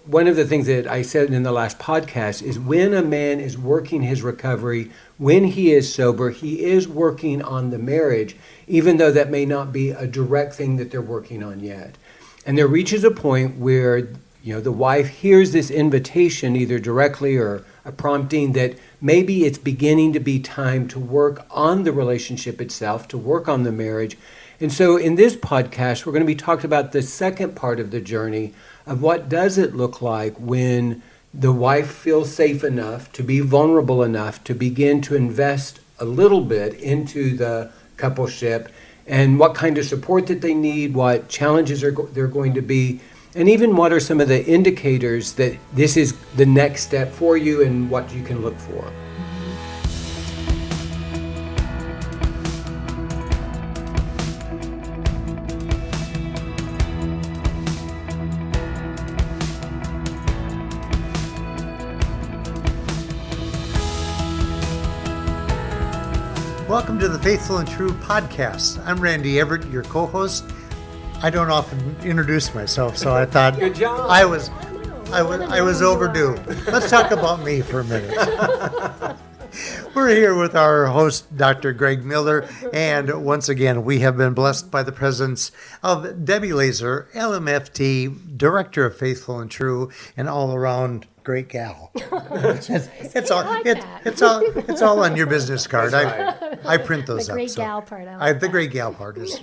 one of the things that I said in the last podcast is when a man is working his recovery, when he is sober, he is working on the marriage, even though that may not be a direct thing that they're working on yet. And there reaches a point where, the wife hears this invitation, either directly or a prompting, that maybe it's beginning to be time to work on the relationship itself, to work on the marriage. And so in this podcast, we're going to be talking about the second part of the journey of what does it look like when the wife feels safe enough to be vulnerable enough to begin to invest a little bit into the coupleship, and what kind of support that they need, what challenges they're going to be, and even what are some of the indicators that this is the next step for you and what you can look for. Welcome to the Faithful and True podcast. I'm Randy Everett, your co-host. I don't often introduce myself, so I thought Good job. I was overdue. Let's talk about me for a minute. We're here with our host, Dr. Greg Miller, and once again, we have been blessed by the presence of Debbie Laaser, LMFT, Director of Faithful and True, and all-around great gal. It's all on your business card. I print those the up. Great gal part. The great gal part is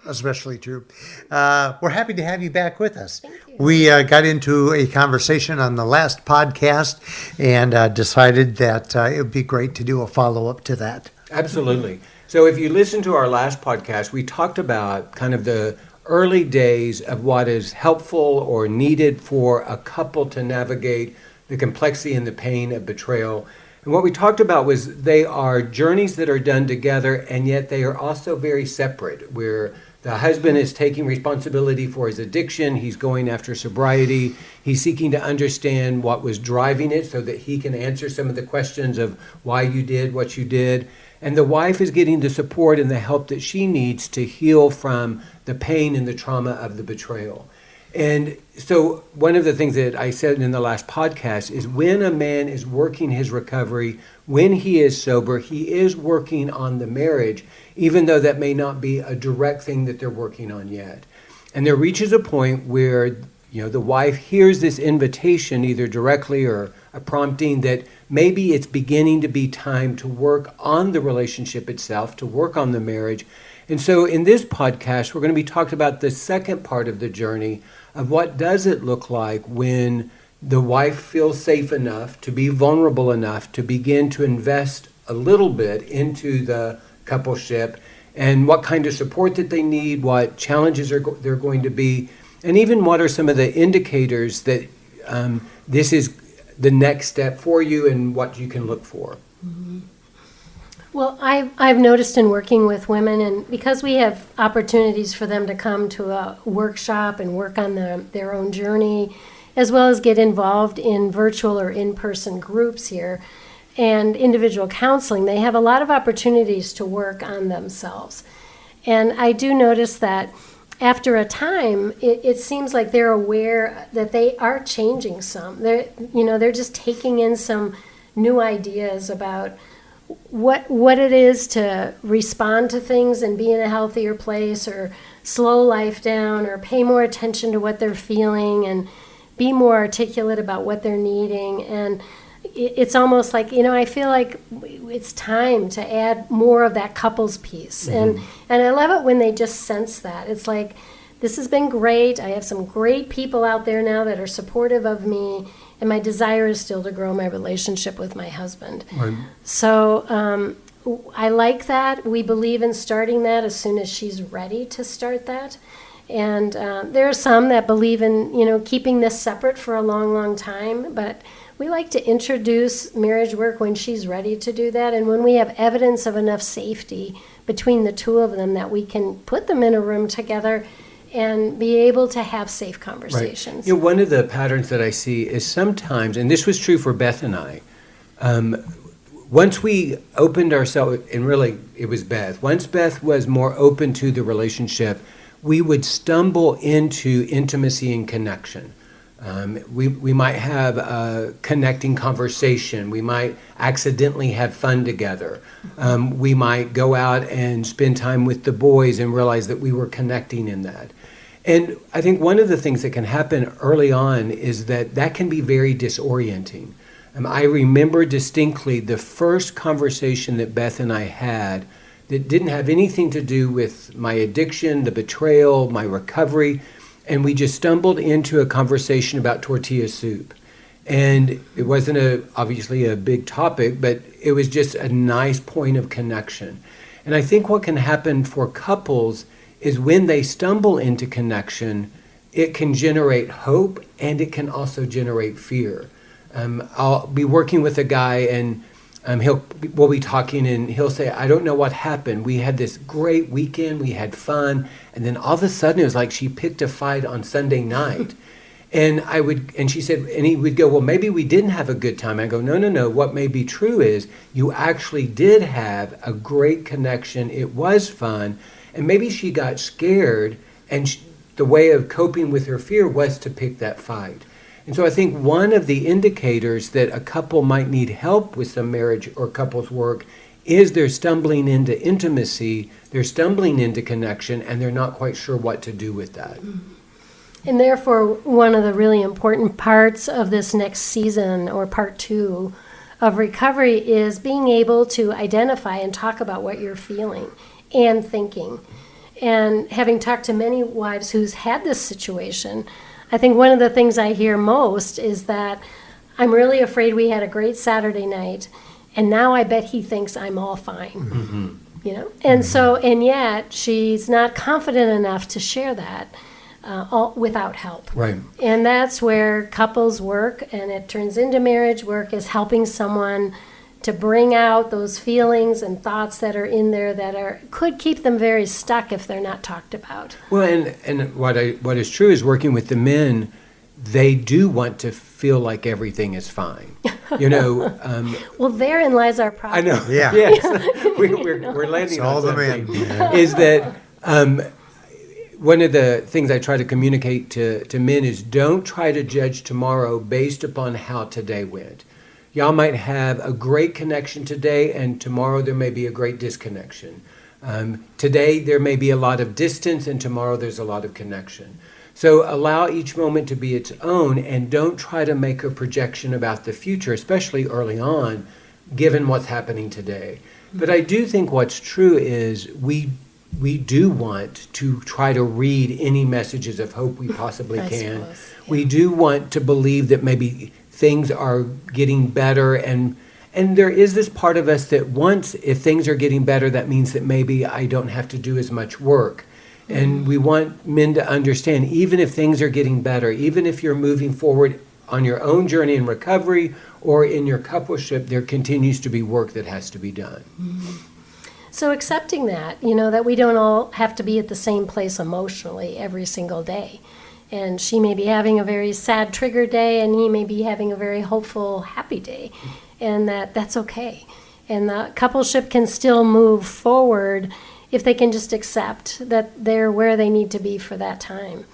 especially true. We're happy to have you back with us. Thank you. We got into a conversation on the last podcast and decided that it would be great to do a follow-up to that. Absolutely. So if you listen to our last podcast, we talked about kind of the early days of what is helpful or needed for a couple to navigate the complexity and the pain of betrayal. And what we talked about was they are journeys that are done together, and yet they are also very separate, where the husband is taking responsibility for his addiction. He's going after sobriety. He's seeking to understand what was driving it so that he can answer some of the questions of why you did what you did. And the wife is getting the support and the help that she needs to heal from the pain and the trauma of the betrayal. And so one of the things that I said in the last podcast is when a man is working his recovery, when he is sober, he is working on the marriage, even though that may not be a direct thing that they're working on yet. And there reaches a point where, the wife hears this invitation, either directly or a prompting, that maybe it's beginning to be time to work on the relationship itself, to work on the marriage. And so in this podcast, we're going to be talking about the second part of the journey of what does it look like when the wife feels safe enough to be vulnerable enough to begin to invest a little bit into the coupleship, and what kind of support that they need, what challenges they're going to be, and even what are some of the indicators that this is the next step for you and what you can look for. Mm-hmm. Well, I've noticed in working with women, and because we have opportunities for them to come to a workshop and work on their own journey, as well as get involved in virtual or in-person groups here and individual counseling, they have a lot of opportunities to work on themselves. And I do notice that after a time, it seems like they're aware that they are changing some. They're just taking in some new ideas about what it is to respond to things and be in a healthier place, or slow life down, or pay more attention to what they're feeling and be more articulate about what they're needing. And it's almost like, I feel like it's time to add more of that couples piece. Mm-hmm. And I love it when they just sense that. It's like, this has been great. I have some great people out there now that are supportive of me, and my desire is still to grow my relationship with my husband. Right. So I like that. We believe in starting that as soon as she's ready to start that. And there are some that believe in, keeping this separate for a long, long time, but we like to introduce marriage work when she's ready to do that, and when we have evidence of enough safety between the two of them that we can put them in a room together and be able to have safe conversations. Right. One of the patterns that I see is sometimes, and this was true for Beth and I, once we opened ourselves, and really it was Beth, once Beth was more open to the relationship, we would stumble into intimacy and connection. We might have a connecting conversation. We might accidentally have fun together. We might go out and spend time with the boys and realize that we were connecting in that. And I think one of the things that can happen early on is that can be very disorienting. I remember distinctly the first conversation that Beth and I had that didn't have anything to do with my addiction, the betrayal, my recovery, and we just stumbled into a conversation about tortilla soup. And it wasn't obviously a big topic, but it was just a nice point of connection. And I think what can happen for couples is when they stumble into connection, it can generate hope and it can also generate fear. I'll be working with a guy and we'll be talking and he'll say, I don't know what happened. We had this great weekend, we had fun, and then all of a sudden it was like she picked a fight on Sunday night. And she said, and he would go, well, maybe we didn't have a good time. I go, no. What may be true is you actually did have a great connection. It was fun. And maybe she got scared, and the way of coping with her fear was to pick that fight. And so I think one of the indicators that a couple might need help with some marriage or couples work is they're stumbling into intimacy, they're stumbling into connection, and they're not quite sure what to do with that. And therefore, one of the really important parts of this next season, or part 2 of recovery, is being able to identify and talk about what you're feeling and thinking. And having talked to many wives who's had this situation, I think one of the things I hear most is that I'm really afraid we had a great Saturday night, and now I bet he thinks I'm all fine. Mm-hmm. You know, and so, and yet she's not confident enough to share that all without help. Right. And that's where couples work, and it turns into marriage work, is helping someone to bring out those feelings and thoughts that are in there that could keep them very stuck if they're not talked about. Well, and what is true is working with the men, they do want to feel like everything is fine. You know. Well, therein lies our problem. I know. Yeah. Yes. We're landing on all the something. men. Is that one of the things I try to communicate to men is don't try to judge tomorrow based upon how today went. Y'all might have a great connection today, and tomorrow there may be a great disconnection. Today there may be a lot of distance, and tomorrow there's a lot of connection. So allow each moment to be its own, and don't try to make a projection about the future, especially early on, given what's happening today. But I do think what's true is we do want to try to read any messages of hope we possibly can. Suppose, yeah. We do want to believe that maybe things are getting better, and there is this part of us that wants, if things are getting better, that means that maybe I don't have to do as much work. And we want men to understand, even if things are getting better, even if you're moving forward on your own journey in recovery or in your coupleship, there continues to be work that has to be done. So accepting that, that we don't all have to be at the same place emotionally every single day. And she may be having a very sad trigger day, and he may be having a very hopeful, happy day. And that's okay. And the coupleship can still move forward if they can just accept that they're where they need to be for that time.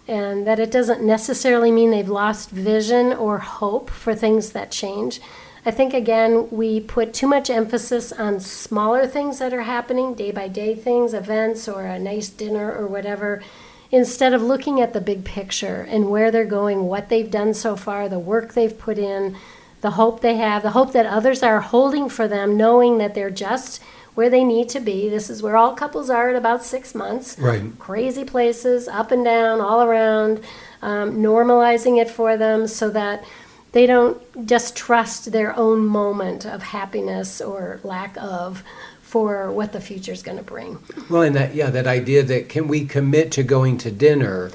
And that it doesn't necessarily mean they've lost vision or hope for things that change. I think, again, we put too much emphasis on smaller things that are happening, day-by-day things, events, or a nice dinner or whatever, instead of looking at the big picture and where they're going, what they've done so far, the work they've put in, the hope they have, the hope that others are holding for them, knowing that they're just where they need to be. This is where all couples are at about 6 months. Right. Crazy places, up and down, all around, normalizing it for them so that they don't just trust their own moment of happiness or lack of for what the future's going to bring. Well, and that idea that can we commit to going to dinner,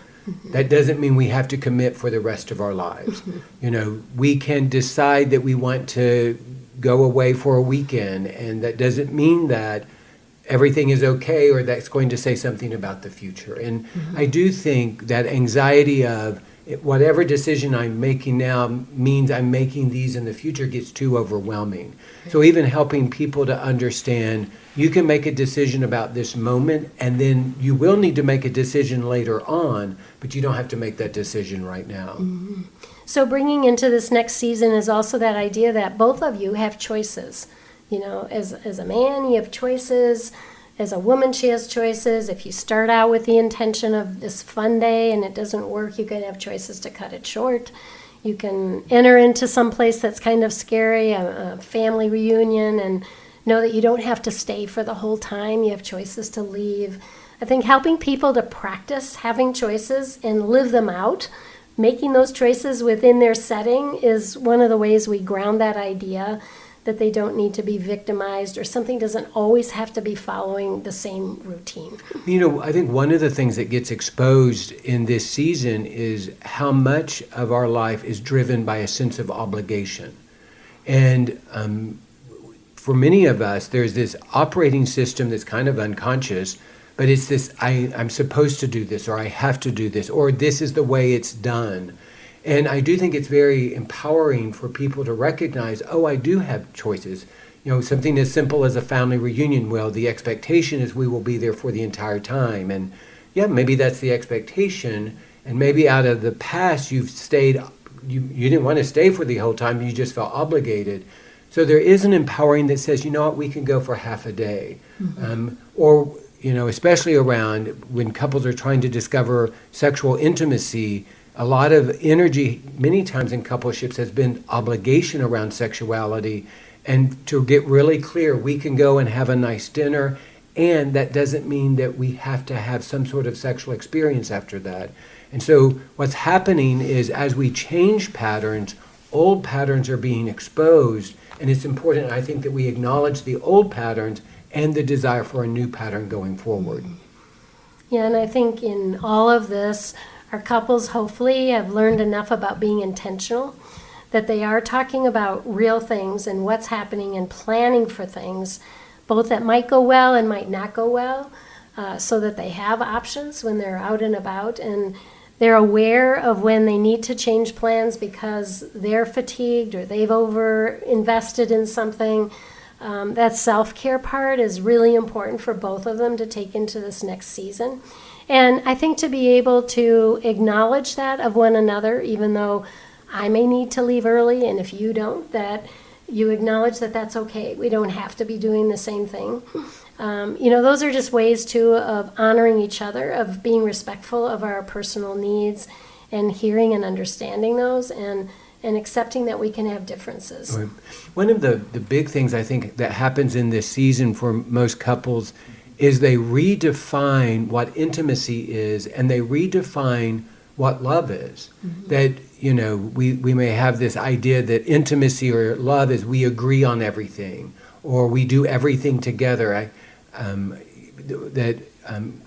that doesn't mean we have to commit for the rest of our lives. We can decide that we want to go away for a weekend, and that doesn't mean that everything is okay or that's going to say something about the future. And I do think that anxiety of, whatever decision I'm making now means I'm making these in the future gets too overwhelming. So even helping people to understand you can make a decision about this moment, and then you will need to make a decision later on, but you don't have to make that decision right now. Mm-hmm. So bringing into this next season is also that idea that both of you have choices. You know, as a man, you have choices. As a woman, she has choices. If you start out with the intention of this fun day and it doesn't work, you can have choices to cut it short. You can enter into some place that's kind of scary, a family reunion, and know that you don't have to stay for the whole time. You have choices to leave. I think helping people to practice having choices and live them out, making those choices within their setting, is one of the ways we ground that idea that they don't need to be victimized, or something doesn't always have to be following the same routine. You know, I think one of the things that gets exposed in this season is how much of our life is driven by a sense of obligation. And for many of us, there's this operating system that's kind of unconscious, but it's this, I'm supposed to do this, or I have to do this, or this is the way it's done. And I do think it's very empowering for people to recognize, oh, I do have choices. You know, something as simple as a family reunion. Well, the expectation is we will be there for the entire time. And yeah, maybe that's the expectation. And maybe out of the past, you've stayed, you didn't want to stay for the whole time. You just felt obligated. So there is an empowering that says, you know what, we can go for half a day. Mm-hmm. Or, you know, especially around when couples are trying to discover sexual intimacy, a lot of energy, many times in coupleships, has been obligation around sexuality. And to get really clear, we can go and have a nice dinner, and that doesn't mean that we have to have some sort of sexual experience after that. And so what's happening is, as we change patterns, old patterns are being exposed. And it's important, I think, that we acknowledge the old patterns and the desire for a new pattern going forward. Yeah, and I think in all of this, our couples hopefully have learned enough about being intentional that they are talking about real things and what's happening and planning for things, both that might go well and might not go well, so that they have options when they're out and about, and they're aware of when they need to change plans because they're fatigued or they've over-invested in something. That self-care part is really important for both of them to take into this next season. And I think to be able to acknowledge that of one another, even though I may need to leave early, and if you don't, that you acknowledge that that's okay. We don't have to be doing the same thing. You know, those are just ways, too, of honoring each other, of being respectful of our personal needs and hearing and understanding those, and accepting that we can have differences. Right. One of the big things I think that happens in this season for most couples is they redefine what intimacy is, and they redefine what love is. Mm-hmm. That, you know, we may have this idea that intimacy or love is we agree on everything, or we do everything together. That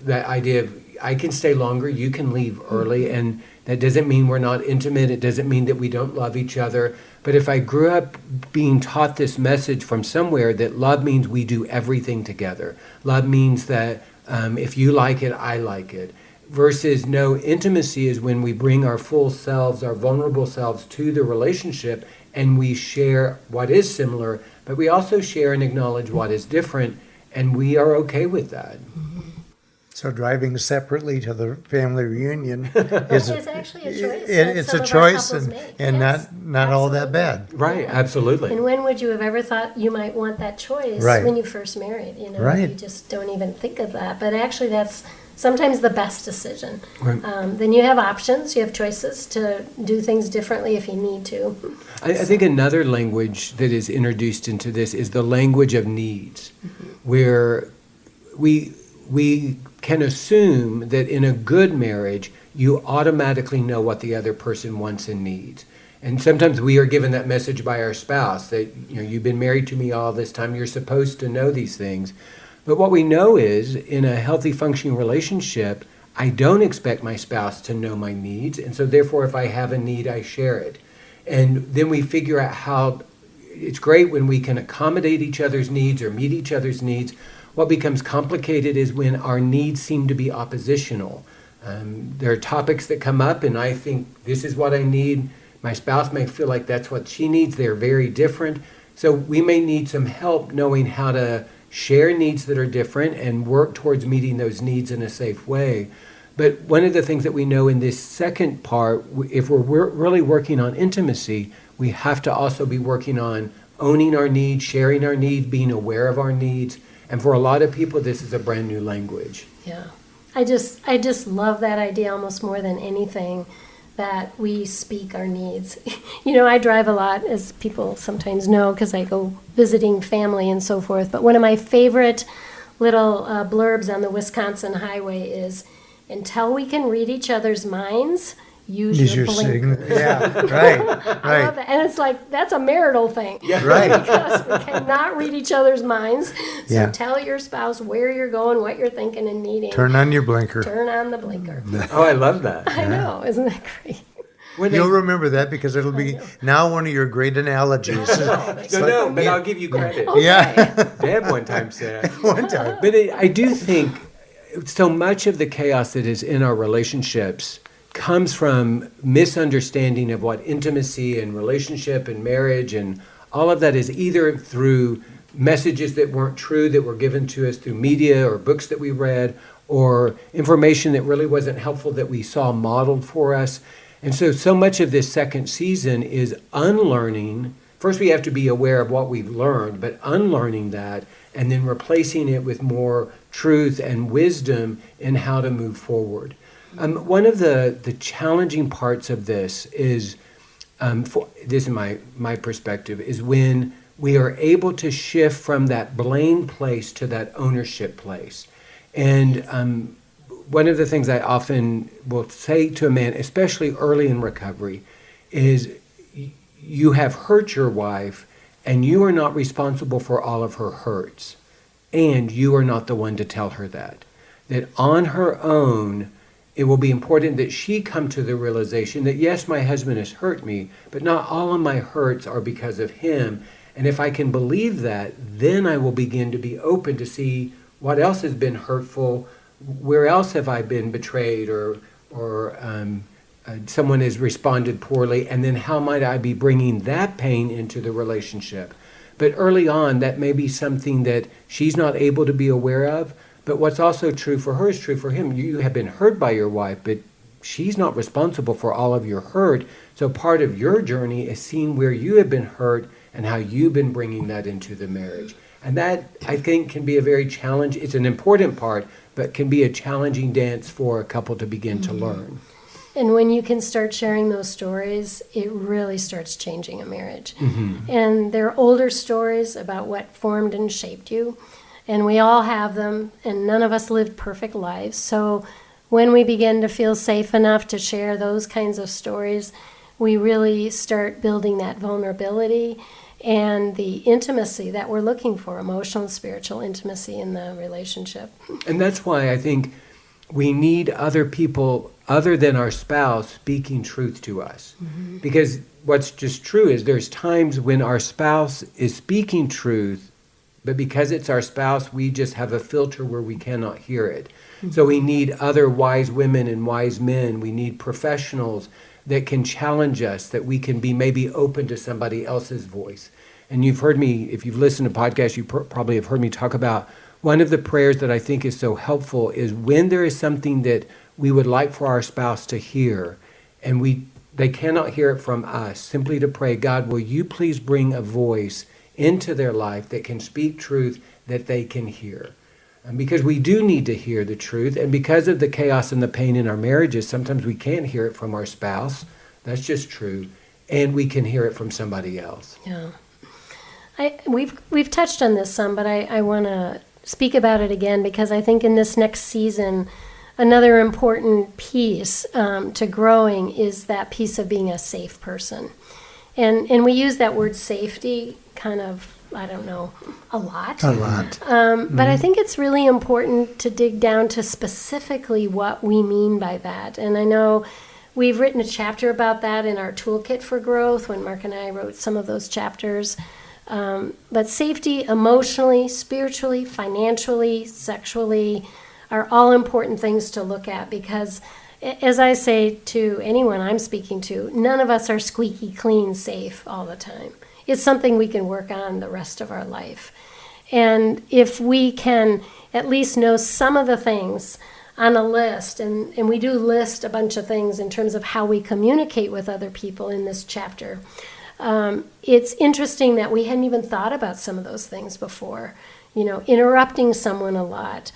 idea of I can stay longer, you can leave early, and that doesn't mean we're not intimate. It doesn't mean that we don't love each other. But if I grew up being taught this message from somewhere that love means we do everything together, love means that if you like it, I like it, versus no, intimacy is when we bring our full selves, our vulnerable selves to the relationship, and we share what is similar, but we also share and acknowledge what is different, and we are okay with that. So driving separately to the family reunion is actually a choice. It's a choice, and yes, not all that bad. Right, absolutely. And when would you have ever thought you might want that choice? Right. When you first married? You know, right. You just don't even think of that. But actually, that's sometimes the best decision. Right. Then you have options. You have choices to do things differently if you need to. I think another language that is introduced into this is the language of needs, where we can assume that in a good marriage, you automatically know what the other person wants and needs. And sometimes we are given that message by our spouse that, you know, you've been married to me all this time, you're supposed to know these things. But what we know is, in a healthy, functioning relationship, I don't expect my spouse to know my needs, and so therefore if I have a need, I share it. And then we figure out how, it's great when we can accommodate each other's needs or meet each other's needs. What becomes complicated is when our needs seem to be oppositional. There are topics that come up, and I think this is what I need. My spouse may feel like that's what she needs. They're very different. So we may need some help knowing how to share needs that are different and work towards meeting those needs in a safe way. But one of the things that we know in this second part, if we're really working on intimacy, we have to also be working on owning our needs, sharing our needs, being aware of our needs. And for a lot of people, this is a brand new language. Yeah. I just love that idea almost more than anything, that we speak our needs. I drive a lot, as people sometimes know, because I go visiting family and so forth. But one of my favorite little blurbs on the Wisconsin highway is, until we can read each other's minds, use your blinker. Yeah, right. I love that. And it's like, that's a marital thing. Yeah. Right. Because we cannot read each other's minds. So Yeah. tell your spouse where you're going, what you're thinking and needing. Turn on your blinker. Turn on the blinker. Oh, I love that. I know. Isn't that great? You'll remember that because it'll be now one of your great analogies. No, but I'll give you credit. Yeah. Deb one time said. One time. But I do think so much of the chaos that is in our relationships comes from misunderstanding of what intimacy and relationship and marriage and all of that is, either through messages that weren't true that were given to us through media or books that we read, or information that really wasn't helpful that we saw modeled for us. And so much of this second season is unlearning. First, we have to be aware of what we've learned, but unlearning that and then replacing it with more truth and wisdom in how to move forward. One of the challenging parts of this is, this is my perspective, is when we are able to shift from that blame place to that ownership place. And one of the things I often will say to a man, especially early in recovery, is you have hurt your wife and you are not responsible for all of her hurts. And you are not the one to tell her that. That on her own, it will be important that she come to the realization that, yes, my husband has hurt me, but not all of my hurts are because of him. And if I can believe that, then I will begin to be open to see what else has been hurtful, where else have I been betrayed or someone has responded poorly, and then how might I be bringing that pain into the relationship. But early on, that may be something that she's not able to be aware of. But what's also true for her is true for him. You have been hurt by your wife, but she's not responsible for all of your hurt. So part of your journey is seeing where you have been hurt and how you've been bringing that into the marriage. And that, I think, can be a very challenge. It's an important part, but can be a challenging dance for a couple to begin to learn. And when you can start sharing those stories, it really starts changing a marriage. Mm-hmm. And they're older stories about what formed and shaped you. And we all have them, and none of us lived perfect lives. So when we begin to feel safe enough to share those kinds of stories, we really start building that vulnerability and the intimacy that we're looking for, emotional and spiritual intimacy in the relationship. And that's why I think we need other people other than our spouse speaking truth to us. Mm-hmm. Because what's just true is there's times when our spouse is speaking truth, but because it's our spouse, we just have a filter where we cannot hear it. Mm-hmm. So we need other wise women and wise men. We need professionals that can challenge us, that we can be maybe open to somebody else's voice. And you've heard me, if you've listened to podcasts, you probably have heard me talk about one of the prayers that I think is so helpful is when there is something that we would like for our spouse to hear, and they cannot hear it from us, simply to pray, God, will you please bring a voice into their life that can speak truth that they can hear. And because we do need to hear the truth, and because of the chaos and the pain in our marriages, sometimes we can't hear it from our spouse. That's just true. And we can hear it from somebody else. Yeah. We've touched on this some, but I want to speak about it again because I think in this next season, another important piece to growing is that piece of being a safe person. And we use that word safety kind of, I don't know, a lot. A lot. But I think it's really important to dig down to specifically what we mean by that. And I know we've written a chapter about that in our Toolkit for Growth when Mark and I wrote some of those chapters. But safety emotionally, spiritually, financially, sexually are all important things to look at, because as I say to anyone I'm speaking to, none of us are squeaky clean safe all the time. It's something we can work on the rest of our life. And if we can at least know some of the things on a list, and we do list a bunch of things in terms of how we communicate with other people in this chapter, it's interesting that we hadn't even thought about some of those things before. Interrupting someone a lot.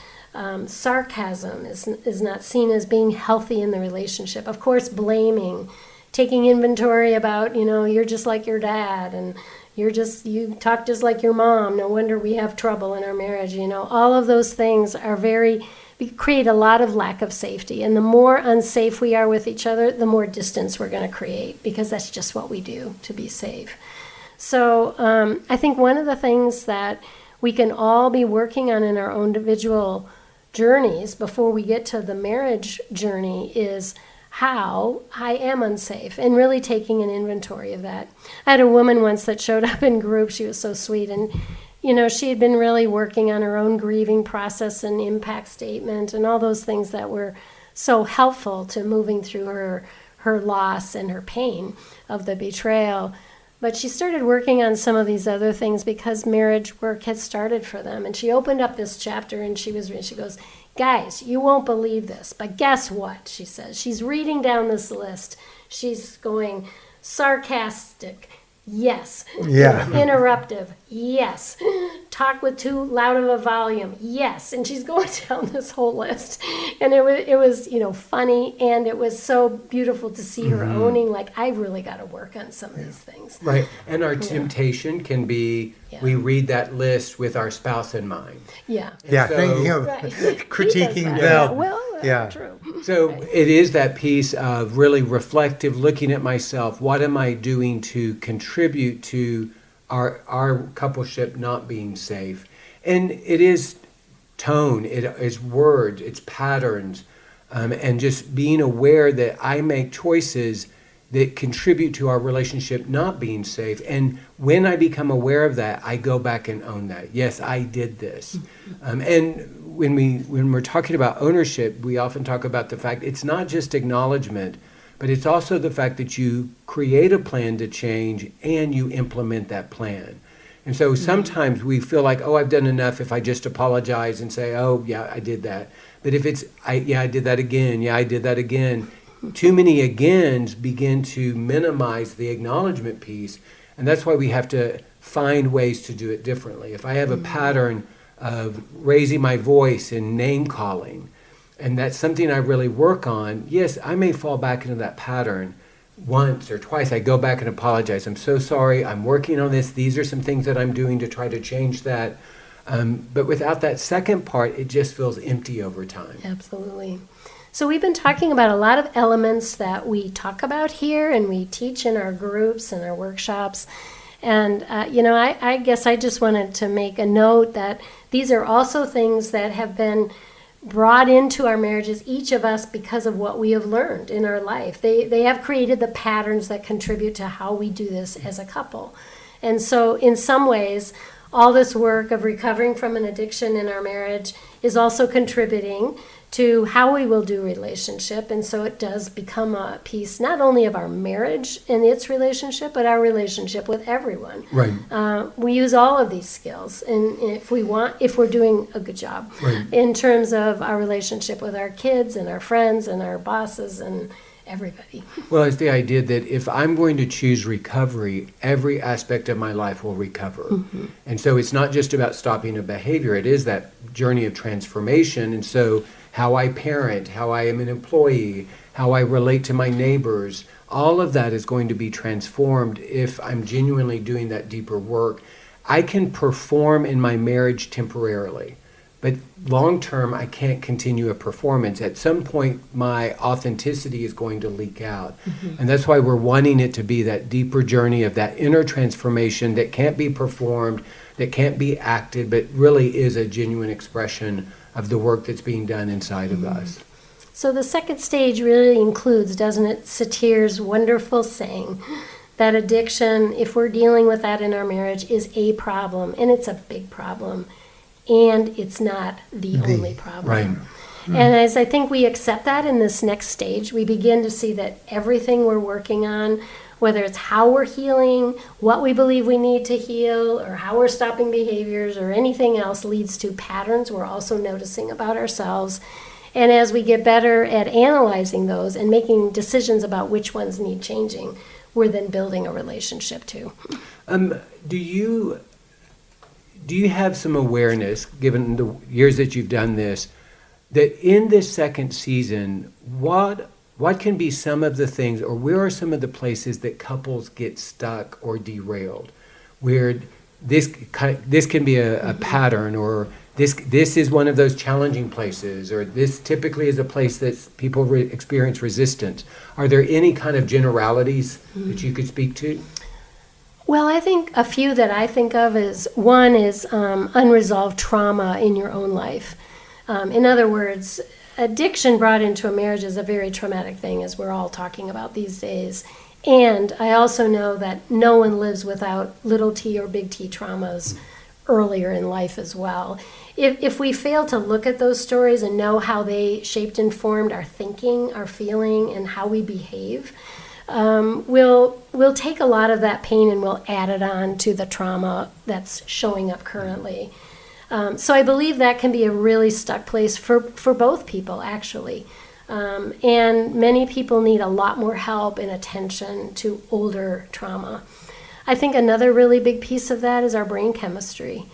Sarcasm is not seen as being healthy in the relationship. Of course, blaming, taking inventory about, you're just like your dad, and you talk just like your mom. No wonder we have trouble in our marriage. All of those things we create a lot of lack of safety. And the more unsafe we are with each other, the more distance we're going to create, because that's just what we do to be safe. So I think one of the things that we can all be working on in our own individual journeys before we get to the marriage journey is how I am unsafe, and really taking an inventory of that. I had a woman once that showed up in group. She was so sweet, and she had been really working on her own grieving process and impact statement and all those things that were so helpful to moving through her loss and her pain of the betrayal. But she started working on some of these other things because marriage work had started for them. And she opened up this chapter, and she goes, "Guys, you won't believe this, but guess what?" She says. She's reading down this list. She's going, sarcastic, yes. Yeah. Interruptive, yes. Talk with too loud of a volume, yes. And she's going down this whole list. And it was funny, and it was so beautiful to see her owning, like, I've really got to work on some of these things. Right. And our temptation can be, we read that list with our spouse in mind. Yeah. Yeah, So- thinking of Right. critiquing He does that. them. Well, Yeah. true. So it is that piece of really reflective, looking at myself. What am I doing to contribute to our coupleship not being safe? And it is tone, it's words, it's patterns, and just being aware that I make choices that contribute to our relationship not being safe. And when I become aware of that, I go back and own that. Yes, I did this. And when we're talking about ownership, we often talk about the fact it's not just acknowledgement, but it's also the fact that you create a plan to change and you implement that plan. And so sometimes we feel like, oh, I've done enough if I just apologize and say, oh, yeah, I did that. But if it's, I did that again. Yeah, I did that again. Too many agains begin to minimize the acknowledgement piece. And that's why we have to find ways to do it differently. If I have a pattern of raising my voice and name calling, and that's something I really work on, yes, I may fall back into that pattern once or twice. I go back and apologize. I'm so sorry. I'm working on this. These are some things that I'm doing to try to change that. But without that second part, it just feels empty over time. Absolutely. So we've been talking about a lot of elements that we talk about here and we teach in our groups and our workshops. And, I guess I just wanted to make a note that these are also things that have been brought into our marriages, each of us, because of what we have learned in our life. They have created the patterns that contribute to how we do this as a couple. And so in some ways, all this work of recovering from an addiction in our marriage is also contributing to how we will do relationship. And so it does become a piece not only of our marriage and its relationship, but our relationship with everyone. Right. We use all of these skills, and if we're doing a good job, Right. in terms of our relationship with our kids and our friends and our bosses and everybody. Well, it's the idea that if I'm going to choose recovery, every aspect of my life will recover. Mm-hmm. And so it's not just about stopping a behavior, it is that journey of transformation. And so how I parent, how I am an employee, how I relate to my neighbors, all of that is going to be transformed if I'm genuinely doing that deeper work. I can perform in my marriage temporarily, but long term, I can't continue a performance. At some point, my authenticity is going to leak out. Mm-hmm. And that's why we're wanting it to be that deeper journey of that inner transformation that can't be performed, that can't be acted, but really is a genuine expression of the work that's being done inside of us. So the second stage really includes, doesn't it, Satir's wonderful saying that addiction, if we're dealing with that in our marriage, is a problem, and it's a big problem, and it's not the only problem. Right. And as I think we accept that in this next stage, we begin to see that everything we're working on, whether it's how we're healing, what we believe we need to heal, or how we're stopping behaviors, or anything else, leads to patterns we're also noticing about ourselves. And as we get better at analyzing those and making decisions about which ones need changing, we're then building a relationship too. Do you have some awareness, given the years that you've done this, that in this second season, what can be some of the things, or where are some of the places that couples get stuck or derailed, where this can be a pattern, or this is one of those challenging places, or this typically is a place that people experience resistance? Are there any kind of generalities that you could speak to? Well, I think a few that I think of is, one is unresolved trauma in your own life. In other words, addiction brought into a marriage is a very traumatic thing, as we're all talking about these days. And I also know that no one lives without little t or big T traumas earlier in life as well. If we fail to look at those stories and know how they shaped and formed our thinking, our feeling, and how we behave, we'll take a lot of that pain and we'll add it on to the trauma that's showing up currently. So I believe that can be a really stuck place for both people, actually. And many people need a lot more help and attention to older trauma. I think another really big piece of that is our brain chemistry.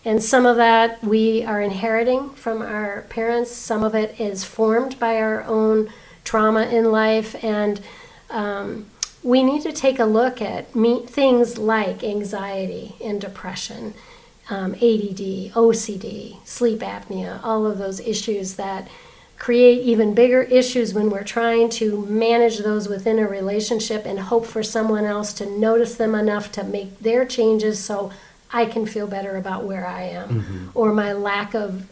And some of that we are inheriting from our parents. Some of it is formed by our own trauma in life. And we need to take a look at things like anxiety and depression, ADD, OCD, sleep apnea, all of those issues that create even bigger issues when we're trying to manage those within a relationship and hope for someone else to notice them enough to make their changes so I can feel better about where I am, or my lack of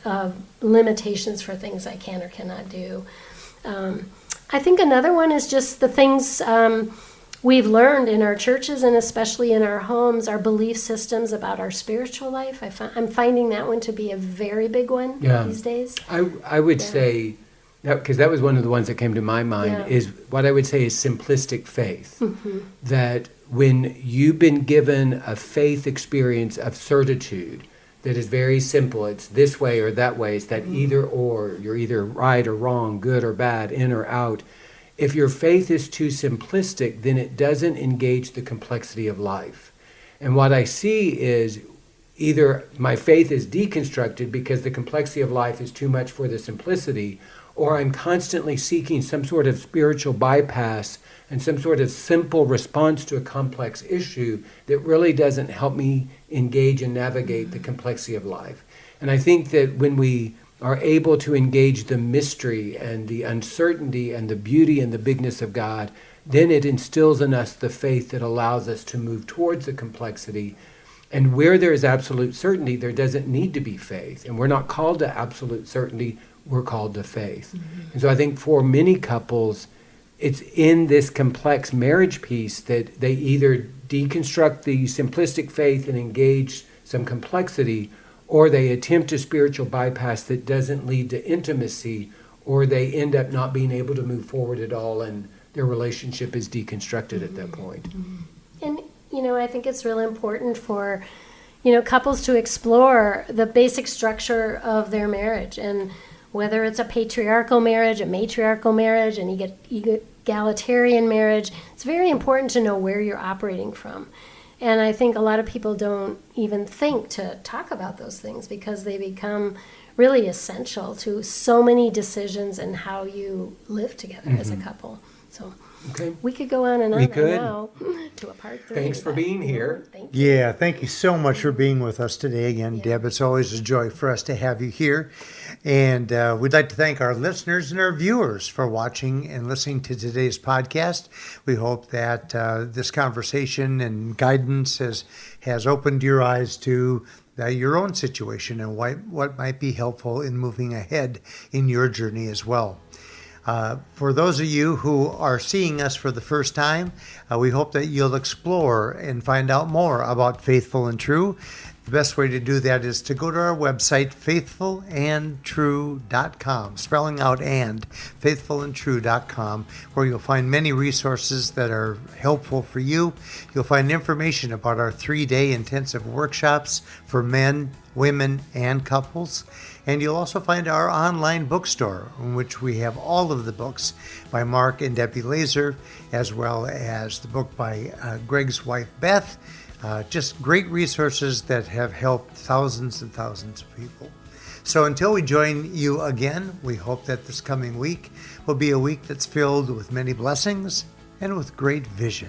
limitations for things I can or cannot do. I think another one is just the things we've learned in our churches and especially in our homes, our belief systems about our spiritual life. I'm finding that one to be a very big one these days. I would say, because that was one of the ones that came to my mind, is what I would say is simplistic faith. That when you've been given a faith experience of certitude that is very simple, it's this way or that way, it's that either or, you're either right or wrong, good or bad, in or out. If your faith is too simplistic, then it doesn't engage the complexity of life. And what I see is either my faith is deconstructed because the complexity of life is too much for the simplicity, or I'm constantly seeking some sort of spiritual bypass and some sort of simple response to a complex issue that really doesn't help me engage and navigate the complexity of life. And I think that when we are able to engage the mystery and the uncertainty and the beauty and the bigness of God, then it instills in us the faith that allows us to move towards the complexity. And where there is absolute certainty, there doesn't need to be faith. And we're not called to absolute certainty, we're called to faith. And so I think for many couples, it's in this complex marriage piece that they either deconstruct the simplistic faith and engage some complexity, or they attempt a spiritual bypass that doesn't lead to intimacy, or they end up not being able to move forward at all, and their relationship is deconstructed at that point. And, I think it's really important for, couples to explore the basic structure of their marriage, and whether it's a patriarchal marriage, a matriarchal marriage, an egalitarian marriage, it's very important to know where you're operating from. And I think a lot of people don't even think to talk about those things because they become really essential to so many decisions and how you live together as a couple. So we could go on and on now to a part 3. Thanks for being here. Thank you. Yeah, thank you so much for being with us today again, Deb. It's always a joy for us to have you here. And we'd like to thank our listeners and our viewers for watching and listening to today's podcast. We hope that this conversation and guidance has opened your eyes to your own situation and what might be helpful in moving ahead in your journey as well. For those of you who are seeing us for the first time, we hope that you'll explore and find out more about Faithful and True. The best way to do that is to go to our website, faithfulandtrue.com, spelling out and, faithfulandtrue.com, where you'll find many resources that are helpful for you. You'll find information about our 3-day intensive workshops for men, women, and couples. And you'll also find our online bookstore, in which we have all of the books by Mark and Debbie Laaser, as well as the book by Greg's wife, Beth. Just great resources that have helped thousands and thousands of people. So until we join you again, we hope that this coming week will be a week that's filled with many blessings and with great vision.